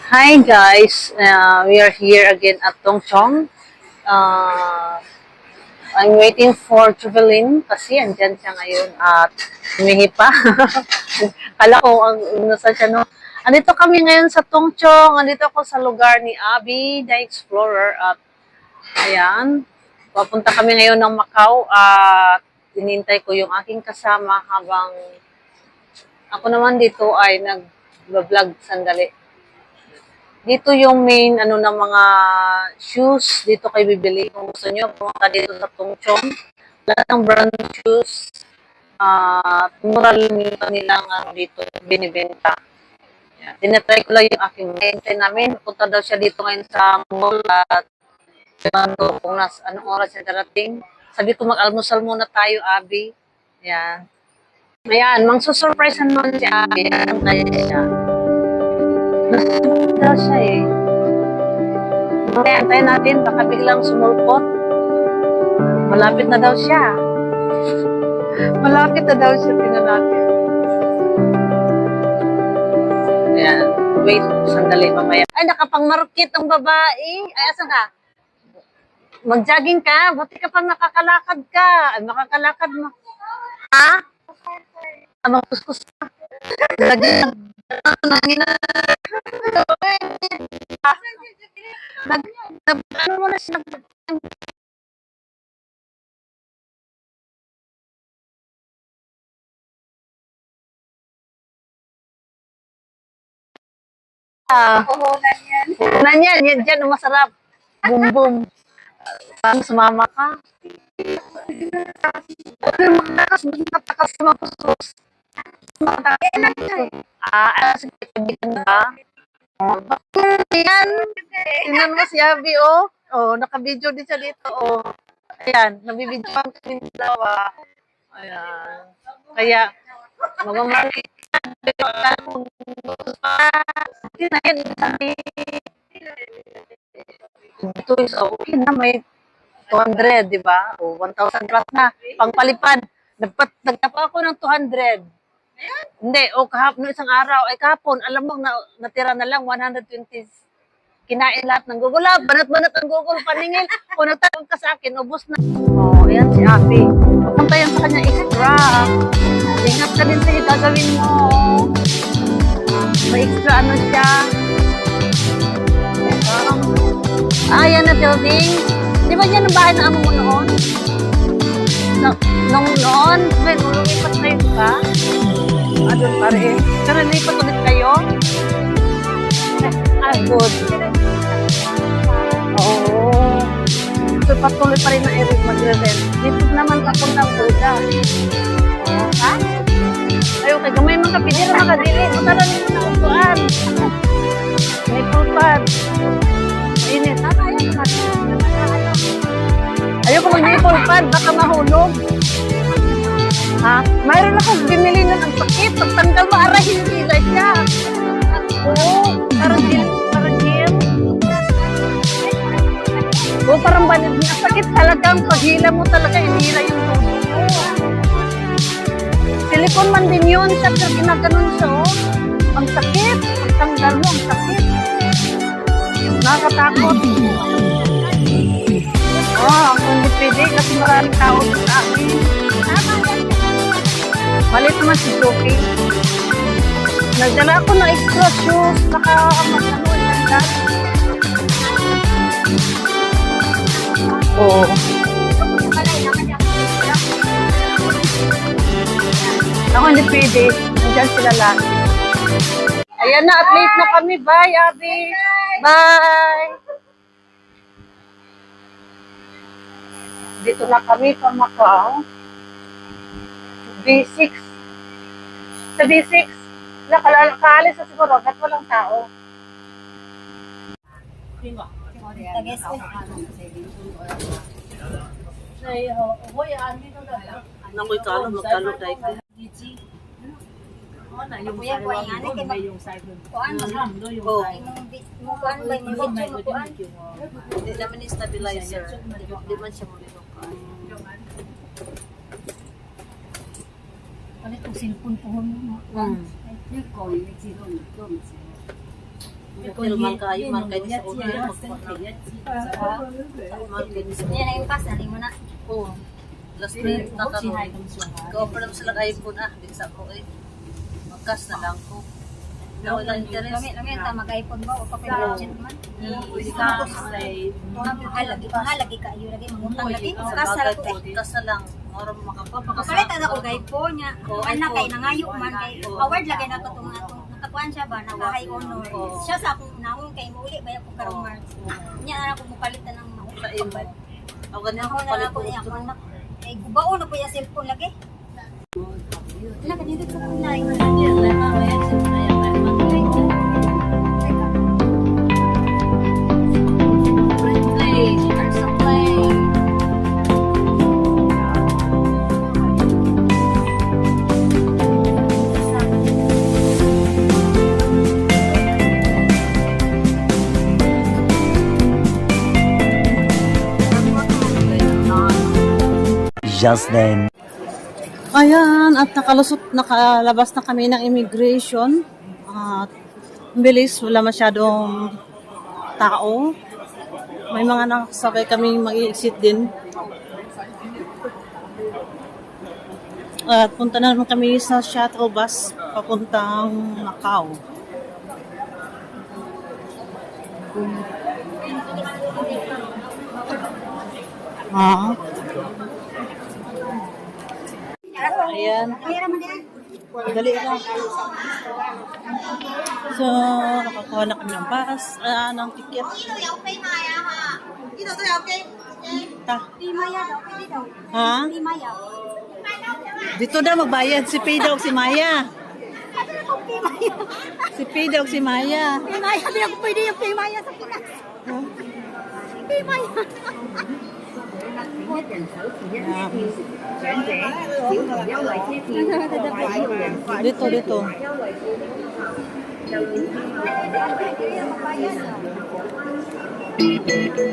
Hi guys, we are here again at Tongchong. Uh, I'm waiting for Juvelin kasi andyan siya ngayon at humihi pa. Kala ko ang nasa siya no. Andito kami ngayon sa Tongchong. Andito ako sa lugar ni Abby, the Explorer at ayan. Papunta kami ngayon ng Macau at hinintay ko yung aking kasama habang ako naman dito ay nag-vlog sandali. Dito yung main ano ng mga shoes. Dito kayo bibili. Kung gusto nyo, pumunta dito sa Tongchong. Lahat ng brand shoes. Mura lang nilang ano, dito binibenta. Yeah. Tinatry ko lang yung aking hintay namin. Punta daw siya dito ngayon sa mall at kung anong oras siya darating. Sabi ko mag-almusal muna tayo, Abby. Yan. Ayan, mang-surprise naman si Abby. Yan, kaya siya. Nasaan daw siya eh. Antayin natin, baka biglang sumulpot. Malapit na daw siya. Malapit na daw siya, tingnan natin. Ayan, wait, sandali mamaya. Ay, nakapang-market ang babae. Ay, asan ka? Mag-jogging ka? Buti ka pang nakakalakad ka. Ay, makakalakad mo. Ha? Magkuskus ka. Lagi ano mo na siya Puhunan yan. Yan dyan, masarap. Boom, boom. Parang sumama ka. Matakas sa mga pusos. Sige, kaibigan ba? Bakit yan? Tingnan mo si Abby, oh. Oh, naka-video din siya dito, oh. Ayan, nabibidyo ang kami dalawa. Ayan. Kaya, mag-market ka. Ito is okay na, may 200, di ba? O, 1,000 plus na. Pangpalipad. Nagtapa ako ng 200. Hindi, o kahapon, no, isang araw, ay kahapon, alam mo, natira na lang 120. Kinain lahat ng Google. Banat-banat ang Google, paningil. Kung nagtawag ka sa akin, ubos na. Oh, ayan si Abby. Punta yan sa kanya extra. Ingat ka din sa'yo, gagawin mo. May extra ano siya. Ayan na building. Di ba yan ang bahay na amo mo noon? Nung noon, nung lumipat kayo ka? Doon pa rin. Pero lipat ulit kayo? Good. Oo. So, patuloy pa rin na Eric mag-revent. Dito naman papuntang Buda. Oo. Ha? Ayaw kay gamay mga kapidira makadili. Mataran mo na upuan. May pulpad. Mainit. Ayaw ko mag-pulpad. Baka mahulog. Ha? Mayroon akong binili na ng sakit. Pagtanggal mo, arahin nila siya. Oo. Parang gym. Oo, parang banid na sakit. Talagang paghila mo talaga, inihila yung tubo mo. Silicone man din yun. Siya ginaganon siya, oh. Ang sakit. Pagtanggal mo, ang sakit. Nakakatakot. Ako hindi pwede kasi maraming tao sa akin. Malit naman si Sophie. Nagdala ako ng extra shoes. Naka-ano yan dyan. Oo. Ako hindi pwede. Nandiyan sila lahat. Ayan na, at late na kami. Bye, Abby. Bye. Dito na kami sa Macau. B6. Sa B6, nakaalis na siguro, ba't walang tao? Nakoy kalo, magkalo tayo ko. Yung side mo, may yung side mo. Kuan ba yung video mo kuan? Hindi naman yung stabilizer. Hindi man siya mo nito. Ano itong cellphone po mo? Hindi ko, may zero na ito. Filman kayo, man kayo sa ulo. Man kayo sa ulo. Yan ang impas, nani mo na. Oo. Last minute na karoon. Ka-offer naman sila iPhone di sa ko eh. Magkas na lang ko. Wala interest. Lami ta mag-iPhone ba o pa budget man. Mahal lagi ka iyo lagi mangutang lagi. Kas na lang. Moro makapapakasawa. Kapalit ako iPhone niya. Anak kay nangayo man kay award lagi na ko tong atong nakakuan siya ba naka high honor. Siya sa akong naong kay muli ba ako karong March. Nya na ako mupalitan ng maupay. Ako ganyan Ako na ako niya ako anak. Ay gubaon na po yung cellphone lagi. Wala ka dito sa online. Just then. Ayan, at nakalabas na kami ng immigration. At bilis, wala masyadong tao. May mga nakasabay kami mag-exit din. At punta na naman kami sa shuttle bus papuntang Macau. Ayan. Dali na. So, nakakuha na kami ng bus, ng ticket. Ta. Ha? Dito daw magbayad. Si Pay daw si Maya. Si Pay daw si Maya. Pimaya, hindi ako pwede yung Pimaya sa Pinas. Pimaya. Dito.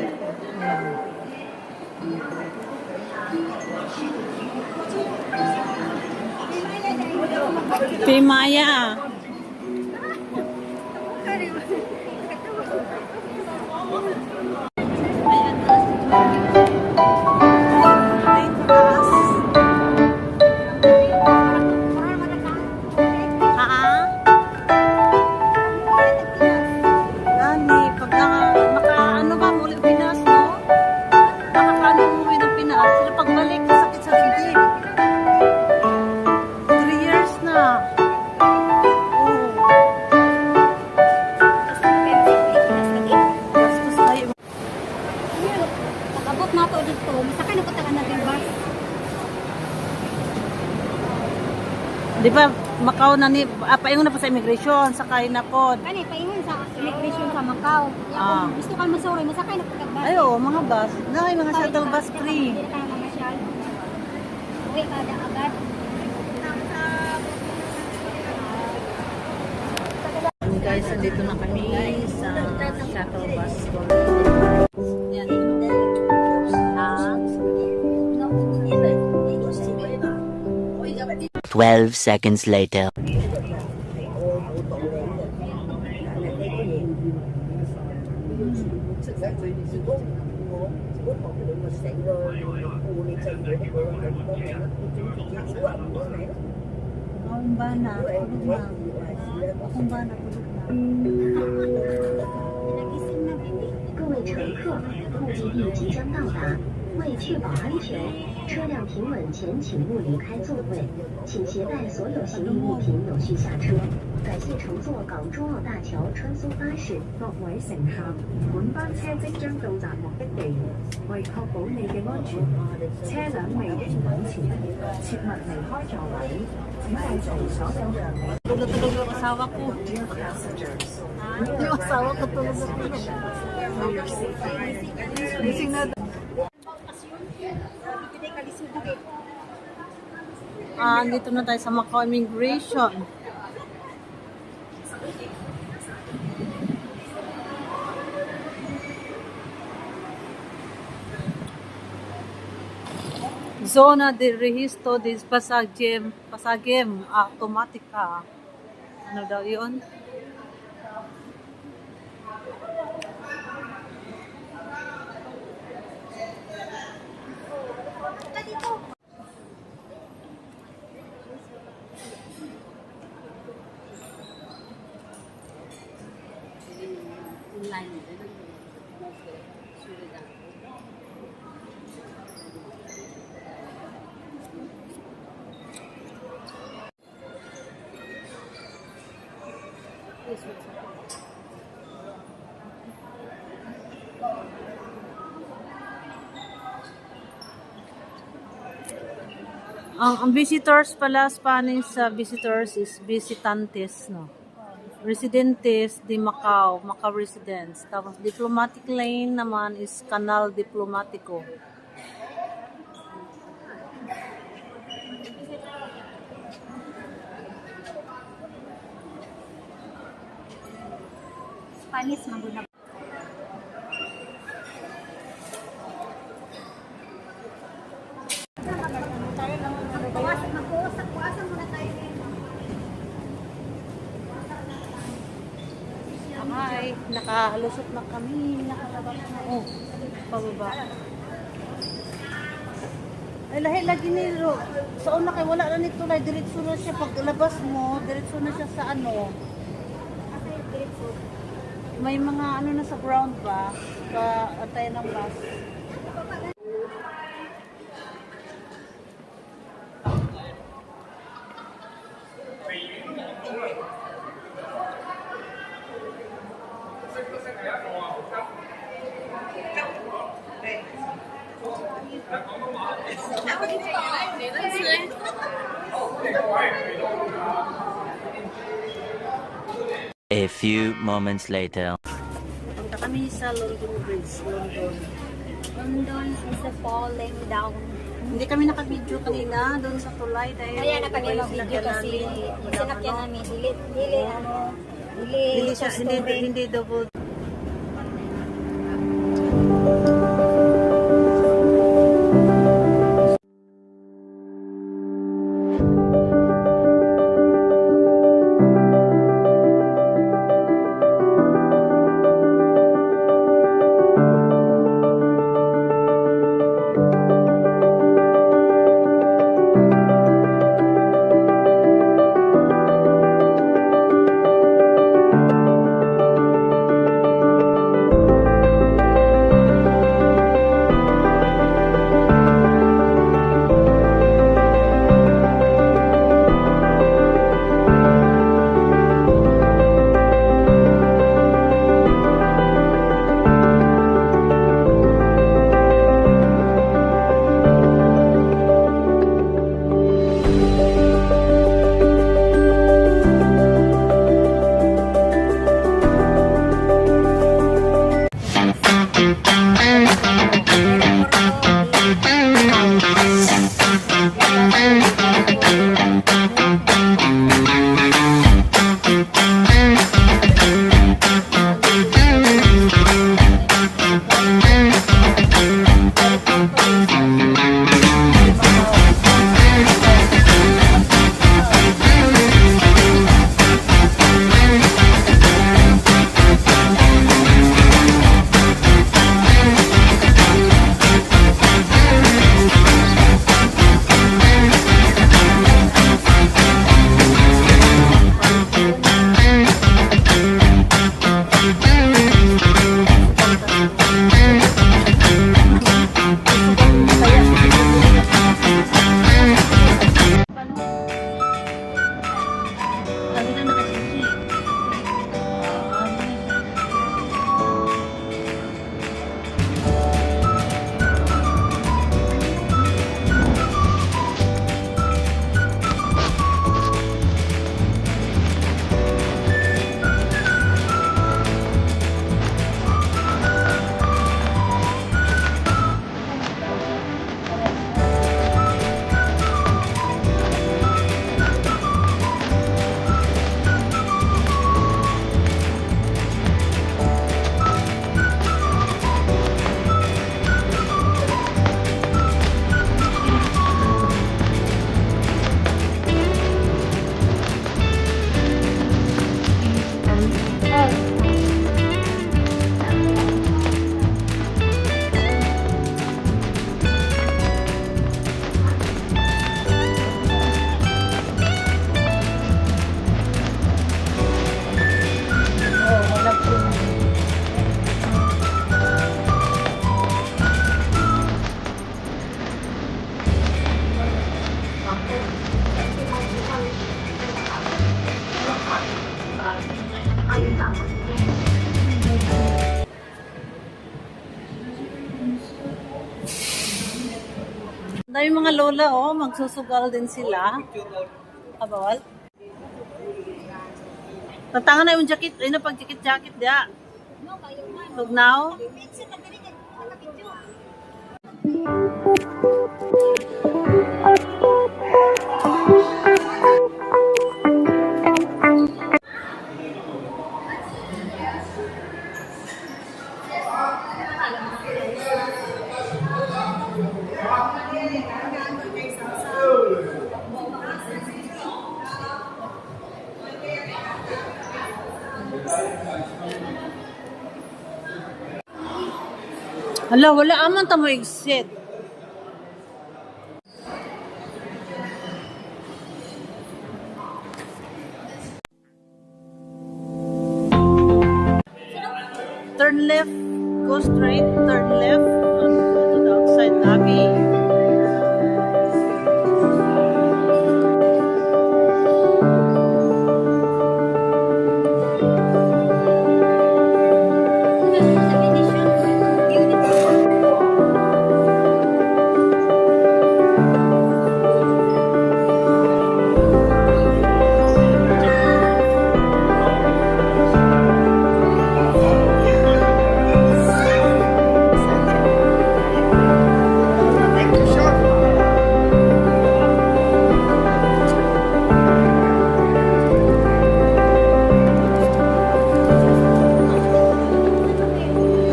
Pimaya. Abot na to dito. Masakay na patakan natin bus. Di ba, Macau na ni, paingon na po sa immigration, sakay na po. Kani paingon sa immigration sa Macau. Ah. Gusto ka masuri, masakay na pagka bus. Ay, oo, mga bus. Ay, mga shuttle bus free. Hindi ka na mamasyal. Uwi ka na agad. Guys, andito na kami sa shuttle bus. Yan. 12 seconds later. Kumbana, kumbana. 各位乘客，目的地即将到达，为确保安全，车辆停稳前请勿离开座位，请携带所有行李物品有序下車。感謝乘坐港珠澳大橋穿梭巴士。各位乘客，本班車即將到達目的地，為確保你嘅安全，車輛未停穩前，切勿離開座位，請帶齊所有行李。 Tulog yung asawa ko. Yung asawa ko tulog. Gising na. Dito na tayo sa Macau Immigration. Zona de registro de pasagem automática. Ano daw yun? Ang visitors pala, Spanish sa visitors is visitantes, no? Residentes de Macau, Macau residents. Tapos diplomatic lane naman is Canal Diplomatico. Spanish maguna. Magkuwasan muna tayo. Hi, nakalusot na kami, nakalabas na. Oh, pababa. Ay, lahi lagi nilo. Sa una kay wala na nito, diretso na siya. Paglabas mo, diretso na siya sa ano. May mga ano na sa ground ba? Antay ng bus. A few moments later. Punta kami sa London Bridge, London. London is falling down. Hindi kami naka-video kanina doon sa tulay dahil Kaya na kami mag-video kasi sinakyan namin. Dili siya, hindi double. Ay, mga lola, oh, magsusugal din sila. Abawal. Tatangan na yung jacket. Ay, na pag jacket dia. Tugnaw. Hala, wala aman ta mo exit. Turn left, go straight, turn left, and go to the outside lobby.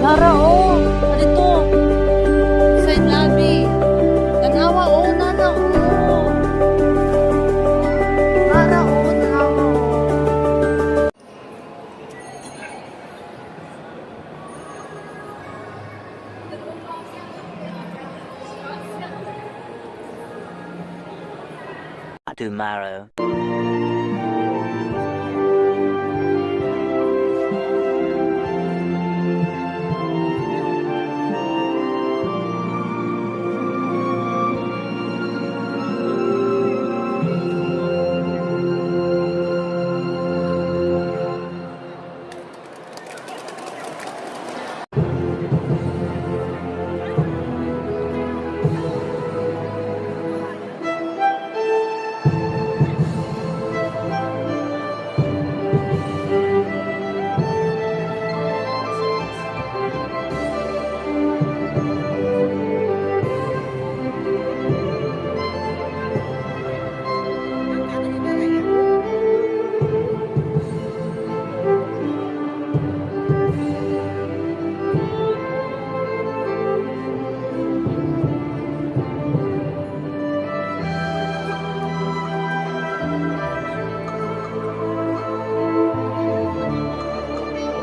Nara, oh, dito. Side lobby. Tanawa, oh, nana, oh. Nara, oh, tanawa, oh. Tomorrow.